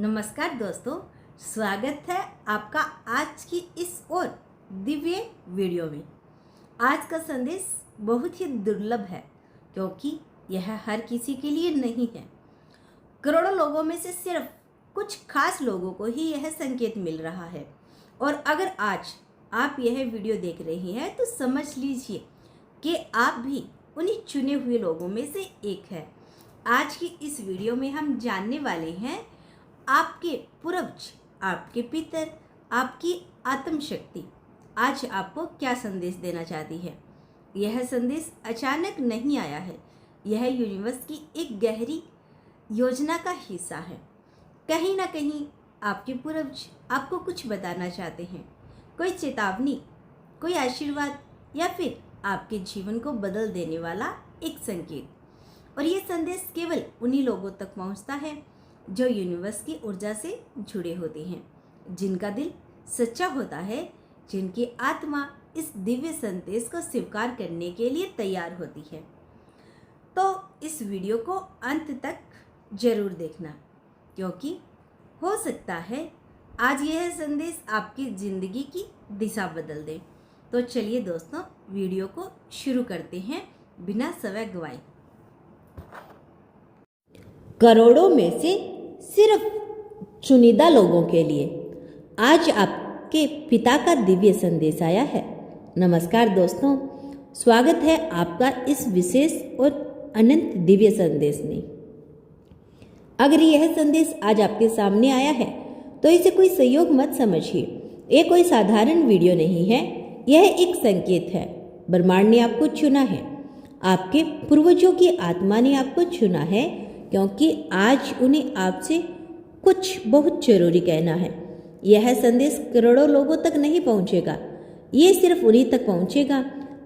नमस्कार दोस्तों, स्वागत है आपका आज की इस और दिव्य वीडियो में। आज का संदेश बहुत ही दुर्लभ है क्योंकि यह हर किसी के लिए नहीं है। करोड़ों लोगों में से सिर्फ कुछ खास लोगों को ही यह संकेत मिल रहा है और अगर आज आप यह वीडियो देख रहे हैं तो समझ लीजिए कि आप भी उन्हीं चुने हुए लोगों में से एक है। आज की इस वीडियो में हम जानने वाले हैं आपके पूर्वज, आपके पितर, आपकी आत्मशक्ति आज आपको क्या संदेश देना चाहती है। यह संदेश अचानक नहीं आया है, यह यूनिवर्स की एक गहरी योजना का हिस्सा है। कहीं ना कहीं आपके पूर्वज आपको कुछ बताना चाहते हैं, कोई चेतावनी, कोई आशीर्वाद या फिर आपके जीवन को बदल देने वाला एक संकेत। और ये संदेश केवल उन्हीं लोगों तक पहुंचता है जो यूनिवर्स की ऊर्जा से जुड़े होते हैं, जिनका दिल सच्चा होता है, जिनकी आत्मा इस दिव्य संदेश को स्वीकार करने के लिए तैयार होती है। तो इस वीडियो को अंत तक जरूर देखना क्योंकि हो सकता है आज यह संदेश आपकी ज़िंदगी की दिशा बदल दे। तो चलिए दोस्तों, वीडियो को शुरू करते हैं बिना समय गवाए। करोड़ों में से सिर्फ चुनिंदा लोगों के लिए आज आपके पिता का दिव्य संदेश आया है। नमस्कार दोस्तों, स्वागत है आपका इस विशेष और अनंत दिव्य संदेश में। अगर यह संदेश आज आपके सामने आया है तो इसे कोई संयोग मत समझिए। ये कोई साधारण वीडियो नहीं है, यह एक संकेत है। ब्रह्मांड ने आपको चुना है, आपके पूर्वजों की आत्मा ने आपको चुना है क्योंकि आज उन्हें आपसे कुछ बहुत जरूरी कहना है। यह संदेश करोड़ों लोगों तक नहीं पहुंचेगा, ये सिर्फ उन्हीं तक पहुंचेगा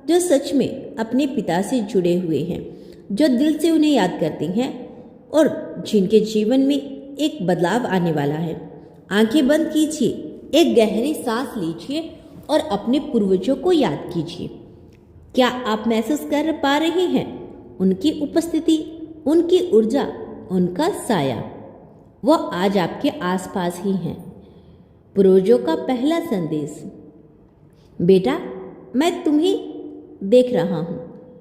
जो सच में अपने पिता से जुड़े हुए हैं, जो दिल से उन्हें याद करती हैं और जिनके जीवन में एक बदलाव आने वाला है। आंखें बंद कीजिए, एक गहरी सांस लीजिए और अपने पूर्वजों को याद कीजिए। क्या आप महसूस कर पा रहे हैं उनकी उपस्थिति, उनकी ऊर्जा, उनका साया? वो आज आपके आसपास ही हैं। पूर्वजों का पहला संदेश। बेटा, मैं तुम्हें देख रहा हूँ।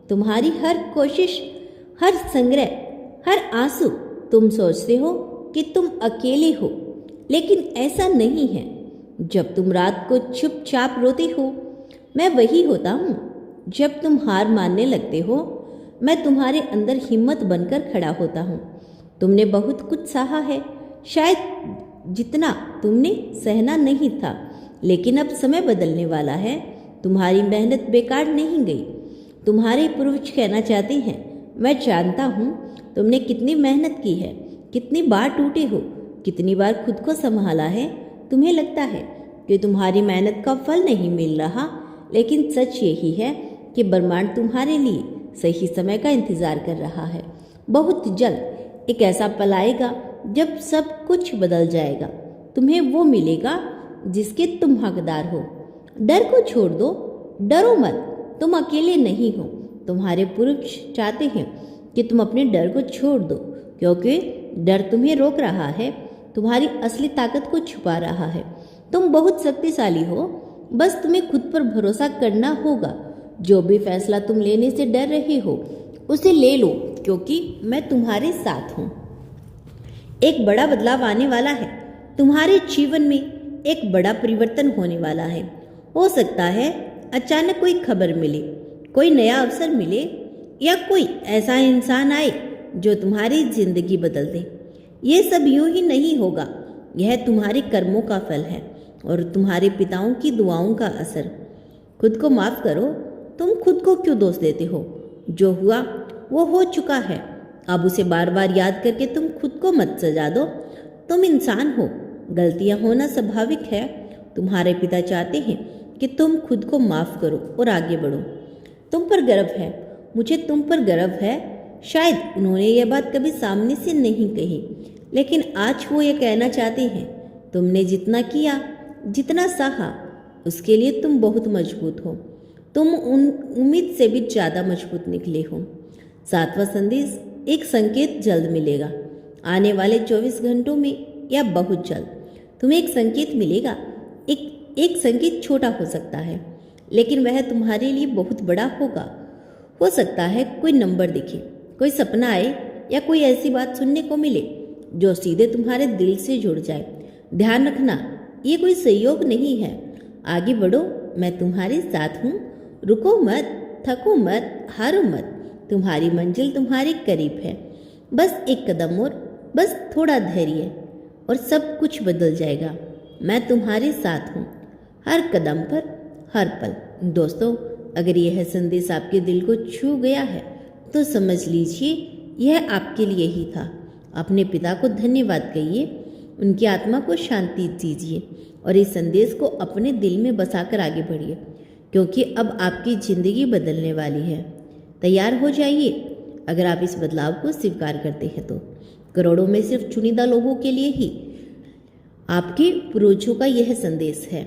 तुम्हारी हर कोशिश, हर संग्रह, हर आंसू। तुम सोचते हो कि तुम अकेले हो, लेकिन ऐसा नहीं है। जब तुम रात को चुपचाप रोते हो, मैं वही होता हूँ। जब तुम हार मानने लगते हो, मैं तुम्हारे अंदर हिम्मत बनकर खड़ा होता हूँ। तुमने बहुत कुछ सहा है, शायद जितना तुमने सहना नहीं था, लेकिन अब समय बदलने वाला है। तुम्हारी मेहनत बेकार नहीं गई। तुम्हारे पूर्वज कहना चाहते हैं, मैं जानता हूँ तुमने कितनी मेहनत की है, कितनी बार टूटे हो, कितनी बार खुद को संभाला है। तुम्हें लगता है कि तुम्हारी मेहनत का फल नहीं मिल रहा, लेकिन सच यही है कि ब्रह्मांड तुम्हारे लिए सही समय का इंतजार कर रहा है। बहुत जल्द एक ऐसा पल आएगा जब सब कुछ बदल जाएगा। तुम्हें वो मिलेगा जिसके तुम हकदार हो। डर को छोड़ दो, डरो मत, तुम अकेले नहीं हो। तुम्हारे पूर्वज चाहते हैं कि तुम अपने डर को छोड़ दो क्योंकि डर तुम्हें रोक रहा है, तुम्हारी असली ताकत को छुपा रहा है। तुम बहुत शक्तिशाली हो, बस तुम्हें खुद पर भरोसा करना होगा। जो भी फैसला तुम लेने से डर रहे हो उसे ले लो क्योंकि मैं तुम्हारे साथ हूँ। एक बड़ा बदलाव आने वाला है। तुम्हारे जीवन में एक बड़ा परिवर्तन होने वाला है। हो सकता है अचानक कोई खबर मिले, कोई नया अवसर मिले या कोई ऐसा इंसान आए जो तुम्हारी जिंदगी बदल दे। ये सब यूं ही नहीं होगा, यह तुम्हारे कर्मों का फल है और तुम्हारे पिताओं की दुआओं का असर। खुद को माफ करो। तुम खुद को क्यों दोष देते हो? जो हुआ वो हो चुका है, अब उसे बार बार याद करके तुम खुद को मत सजा दो। तुम इंसान हो, गलतियां होना स्वाभाविक है। तुम्हारे पिता चाहते हैं कि तुम खुद को माफ करो और आगे बढ़ो। तुम पर गर्व है, मुझे तुम पर गर्व है। शायद उन्होंने यह बात कभी सामने से नहीं कही, लेकिन आज वो ये कहना चाहते हैं, तुमने जितना किया, जितना सहा, उसके लिए तुम बहुत मजबूत हो। तुम उम्मीद से भी ज़्यादा मजबूत निकले हो। सातवां संदेश। एक संकेत जल्द मिलेगा। आने वाले 24 घंटों में या बहुत जल्द तुम्हें एक संकेत मिलेगा। एक संकेत छोटा हो सकता है, लेकिन वह तुम्हारे लिए बहुत बड़ा होगा। हो सकता है कोई नंबर दिखे, कोई सपना आए या कोई ऐसी बात सुनने को मिले जो सीधे तुम्हारे दिल से जुड़ जाए। ध्यान रखना, ये कोई संयोग नहीं है। आगे बढ़ो, मैं तुम्हारे साथ हूँ। रुको मत, थको मत, हारो मत। तुम्हारी मंजिल तुम्हारे करीब है। बस एक कदम और, बस थोड़ा धैर्य और सब कुछ बदल जाएगा। मैं तुम्हारे साथ हूँ, हर कदम पर, हर पल। दोस्तों, अगर यह संदेश आपके दिल को छू गया है तो समझ लीजिए यह आपके लिए ही था। अपने पिता को धन्यवाद कहिए, उनकी आत्मा को शांति दीजिए और इस संदेश को अपने दिल में बसाकर आगे बढ़िए, क्योंकि अब आपकी ज़िंदगी बदलने वाली है। तैयार हो जाइए। अगर आप इस बदलाव को स्वीकार करते हैं तो करोड़ों में सिर्फ चुनिंदा लोगों के लिए ही आपके पूर्वजों का यह संदेश है।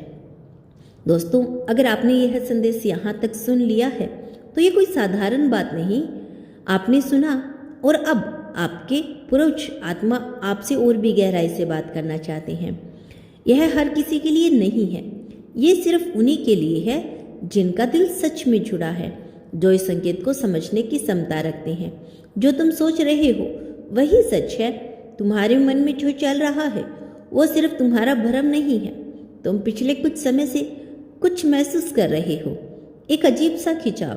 दोस्तों, अगर आपने यह संदेश यहाँ तक सुन लिया है तो ये कोई साधारण बात नहीं। आपने सुना और अब आपके पूर्वज आत्मा आपसे और भी गहराई से बात करना चाहते हैं। यह हर किसी के लिए नहीं है, ये सिर्फ उन्हीं के लिए है जिनका दिल सच में जुड़ा है, जो इस संकेत को समझने की क्षमता रखते हैं। जो तुम सोच रहे हो वही सच है। तुम्हारे मन में जो चल रहा है वो सिर्फ तुम्हारा भ्रम नहीं है। तुम पिछले कुछ समय से कुछ महसूस कर रहे हो, एक अजीब सा खिंचाव,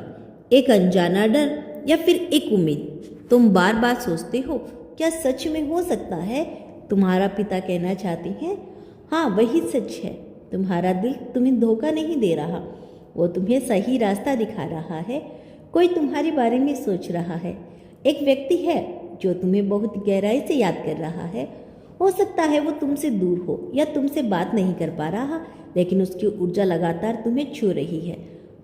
एक अनजाना डर या फिर एक उम्मीद। तुम बार बार सोचते हो, क्या सच में हो सकता है? तुम्हारा पिता कहना चाहते हैं, हाँ वही सच है। तुम्हारा दिल तुम्हें धोखा नहीं दे रहा, वो तुम्हें सही रास्ता दिखा रहा है। कोई तुम्हारे बारे में सोच रहा है। एक व्यक्ति है जो तुम्हें बहुत गहराई से याद कर रहा है। हो सकता है वो तुमसे दूर हो या तुमसे बात नहीं कर पा रहा, लेकिन उसकी ऊर्जा लगातार तुम्हें छू रही है।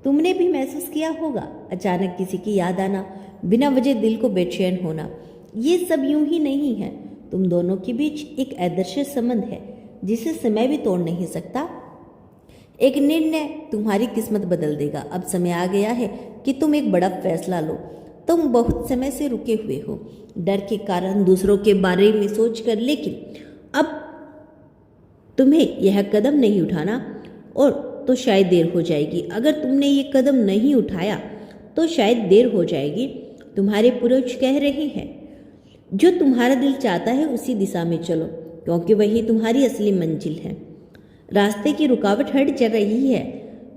तुमने भी महसूस किया होगा, अचानक किसी की याद आना, बिना वजह दिल को बेचैन होना। ये सब यूं ही नहीं है। तुम दोनों के बीच एक अदृश्य संबंध है जिसे समय भी तोड़ नहीं सकता। एक निर्णय तुम्हारी किस्मत बदल देगा। अब समय आ गया है कि तुम एक बड़ा फैसला लो। तुम बहुत समय से रुके हुए हो, डर के कारण, दूसरों के बारे में सोचकर, लेकिन अब तुम्हें यह कदम नहीं उठाना और तो शायद देर हो जाएगी। अगर तुमने ये कदम नहीं उठाया तो शायद देर हो जाएगी। तुम्हारे पूर्वज कह रहे हैं, जो तुम्हारा दिल चाहता है उसी दिशा में चलो, क्योंकि वही तुम्हारी असली मंजिल है। रास्ते की रुकावट हट जा रही है।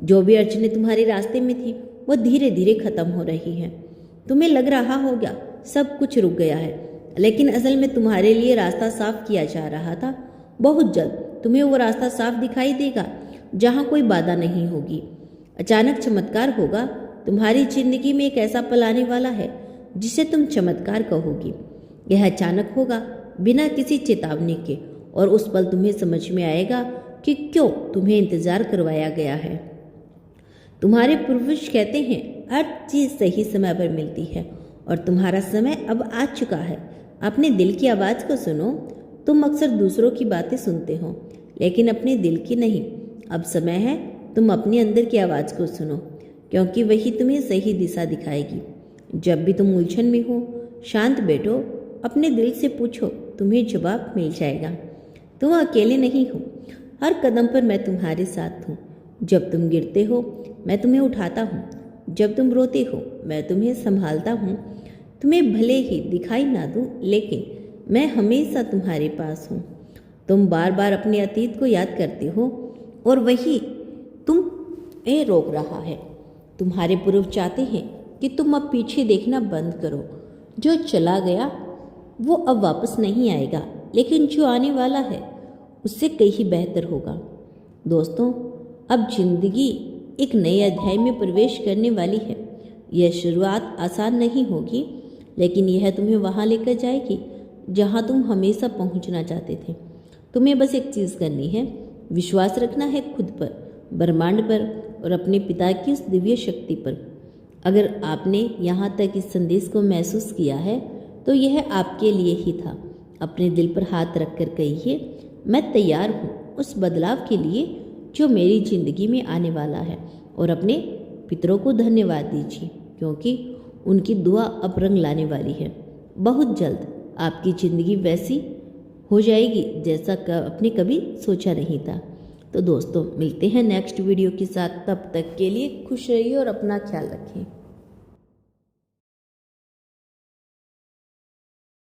जो भी अड़चनें तुम्हारे रास्ते में थी वो धीरे धीरे खत्म हो रही हैं। तुम्हें लग रहा होगा सब कुछ रुक गया है, लेकिन असल में तुम्हारे लिए रास्ता साफ किया जा रहा था। बहुत जल्द तुम्हें वो रास्ता साफ दिखाई देगा जहाँ कोई बाधा नहीं होगी। अचानक चमत्कार होगा। तुम्हारी जिंदगी में एक ऐसा पल आने वाला है जिसे तुम चमत्कार कहोगी। यह अचानक होगा, बिना किसी चेतावनी के, और उस पल तुम्हें समझ में आएगा कि क्यों तुम्हें इंतजार करवाया गया है। तुम्हारे पूर्वज कहते हैं, हर चीज़ सही समय पर मिलती है और तुम्हारा समय अब आ चुका है। अपने दिल की आवाज़ को सुनो। तुम अक्सर दूसरों की बातें सुनते हो, लेकिन अपने दिल की नहीं। अब समय है तुम अपने अंदर की आवाज़ को सुनो, क्योंकि वही तुम्हें सही दिशा दिखाएगी। जब भी तुम उलझन में हो, शांत बैठो, अपने दिल से पूछो, तुम्हें जवाब मिल जाएगा। तुम अकेले नहीं हो, हर कदम पर मैं तुम्हारे साथ हूँ। जब तुम गिरते हो मैं तुम्हें उठाता हूँ, जब तुम रोते हो मैं तुम्हें संभालता हूँ। तुम्हें भले ही दिखाई ना दूँ, लेकिन मैं हमेशा तुम्हारे पास हूँ। तुम बार बार अपने अतीत को याद करते हो और वही तुम्हें रोक रहा है। तुम्हारे पूर्व चाहते हैं कि तुम अब पीछे देखना बंद करो। जो चला गया वो अब वापस नहीं आएगा, लेकिन जो आने वाला है उससे कहीं बेहतर होगा। दोस्तों, अब जिंदगी एक नए अध्याय में प्रवेश करने वाली है। यह शुरुआत आसान नहीं होगी, लेकिन यह तुम्हें वहाँ लेकर जाएगी जहाँ तुम हमेशा पहुँचना चाहते थे। तुम्हें बस एक चीज़ करनी है, विश्वास रखना है खुद पर, ब्रह्मांड पर और अपने पिता की उस दिव्य शक्ति पर। अगर आपने यहाँ तक इस संदेश को महसूस किया है तो यह आपके लिए ही था। अपने दिल पर हाथ रखकर कहिए, मैं तैयार हूँ उस बदलाव के लिए जो मेरी ज़िंदगी में आने वाला है। और अपने पितरों को धन्यवाद दीजिए, क्योंकि उनकी दुआ अब रंग लाने वाली है। बहुत जल्द आपकी ज़िंदगी वैसी हो जाएगी जैसा आपने कभी सोचा नहीं था। तो दोस्तों मिलते हैं नेक्स्ट वीडियो के साथ, तब तक के लिए खुश रहिए और अपना ख्याल रखें।